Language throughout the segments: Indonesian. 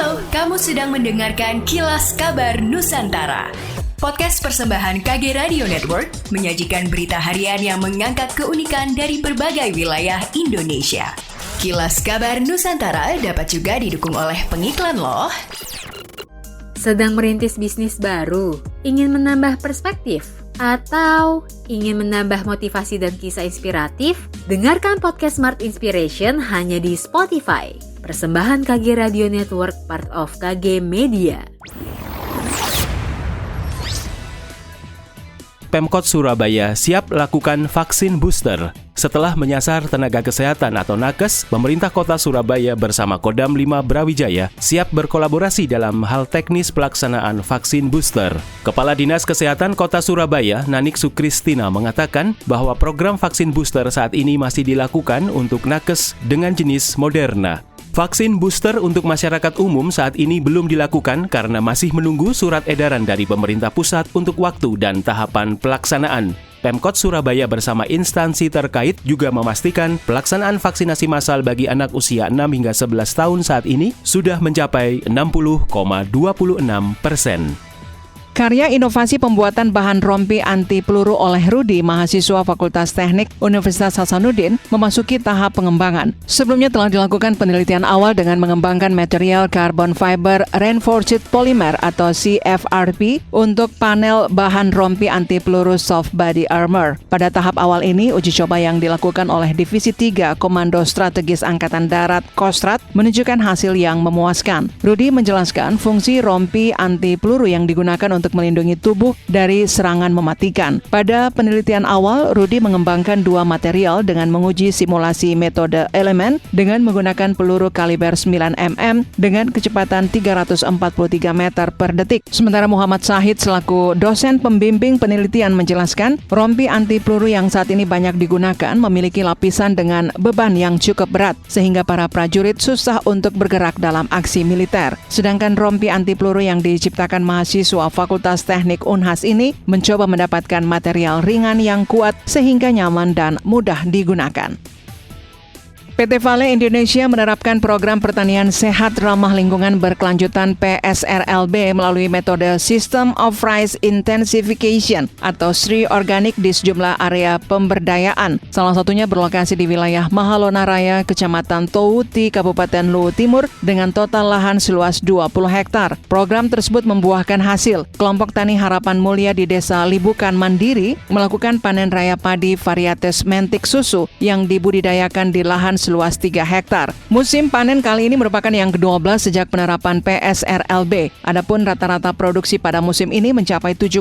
Halo, kamu sedang mendengarkan Kilas Kabar Nusantara. Podcast persembahan KG Radio Network menyajikan berita harian yang mengangkat keunikan dari berbagai wilayah Indonesia. Kilas Kabar Nusantara dapat juga didukung oleh pengiklan loh. Sedang merintis bisnis baru, ingin menambah perspektif, atau ingin menambah motivasi dan kisah inspiratif? Dengarkan podcast Smart Inspiration hanya di Spotify. Persembahan KG Radio Network, part of KG Media. Pemkot Surabaya siap lakukan vaksin booster. Setelah menyasar tenaga kesehatan atau nakes, pemerintah kota Surabaya bersama Kodam 5 Brawijaya siap berkolaborasi dalam hal teknis pelaksanaan vaksin booster. Kepala Dinas Kesehatan Kota Surabaya, Nanik Sukristina, mengatakan bahwa program vaksin booster saat ini masih dilakukan untuk nakes dengan jenis Moderna. Vaksin booster untuk masyarakat umum saat ini belum dilakukan karena masih menunggu surat edaran dari pemerintah pusat untuk waktu dan tahapan pelaksanaan. Pemkot Surabaya bersama instansi terkait juga memastikan pelaksanaan vaksinasi massal bagi anak usia 6 hingga 11 tahun saat ini sudah mencapai 60,26%. Karya inovasi pembuatan bahan rompi anti peluru oleh Rudi, mahasiswa Fakultas Teknik Universitas Hasanuddin, memasuki tahap pengembangan. Sebelumnya telah dilakukan penelitian awal dengan mengembangkan material carbon fiber reinforced polymer atau CFRP untuk panel bahan rompi anti peluru soft body armor. Pada tahap awal ini, uji coba yang dilakukan oleh Divisi 3 Komando Strategis Angkatan Darat Kostrat menunjukkan hasil yang memuaskan. Rudi menjelaskan fungsi rompi anti peluru yang digunakan untuk melindungi tubuh dari serangan mematikan. Pada penelitian awal, Rudi mengembangkan dua material dengan menguji simulasi metode elemen dengan menggunakan peluru kaliber 9 mm dengan kecepatan 343 meter per detik. Sementara Muhammad Syahid selaku dosen pembimbing penelitian menjelaskan, rompi anti peluru yang saat ini banyak digunakan memiliki lapisan dengan beban yang cukup berat, sehingga para prajurit susah untuk bergerak dalam aksi militer. Sedangkan rompi anti peluru yang diciptakan mahasiswa Fakultas Teknik Unhas ini mencoba mendapatkan material ringan yang kuat sehingga nyaman dan mudah digunakan. PT Vale Indonesia menerapkan program pertanian sehat ramah lingkungan berkelanjutan PSRLB melalui metode System of Rice Intensification atau SRI organik di sejumlah area pemberdayaan. Salah satunya berlokasi di wilayah Mahalona Raya, Kecamatan Touti, Kabupaten Luwu Timur dengan total lahan seluas 20 hektar. Program tersebut membuahkan hasil. Kelompok Tani Harapan Mulia di Desa Libukan Mandiri melakukan panen raya padi varietes mentik susu yang dibudidayakan di lahan seluas 3 hektar. Musim panen kali ini merupakan yang ke-12 sejak penerapan PSRLB. Adapun rata-rata produksi pada musim ini mencapai 7,8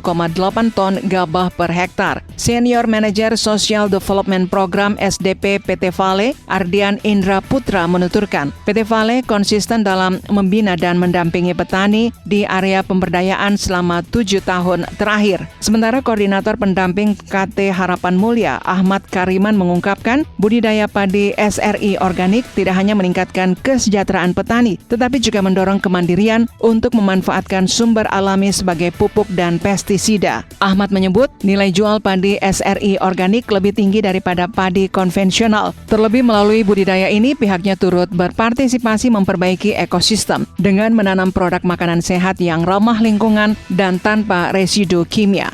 ton gabah per hektar. Senior Manager Social Development Program SDP PT Vale, Ardian Indra Putra menuturkan, PT Vale konsisten dalam membina dan mendampingi petani di area pemberdayaan selama 7 tahun terakhir. Sementara Koordinator Pendamping KT Harapan Mulia, Ahmad Kariman mengungkapkan, budidaya padi SRI organik tidak hanya meningkatkan kesejahteraan petani, tetapi juga mendorong kemandirian untuk memanfaatkan sumber alami sebagai pupuk dan pestisida. Ahmad menyebut nilai jual padi SRI organik lebih tinggi daripada padi konvensional. Terlebih melalui budidaya ini, pihaknya turut berpartisipasi memperbaiki ekosistem dengan menanam produk makanan sehat yang ramah lingkungan dan tanpa residu kimia.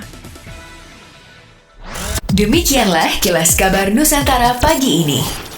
Demikianlah Kilas Kabar Nusantara pagi ini.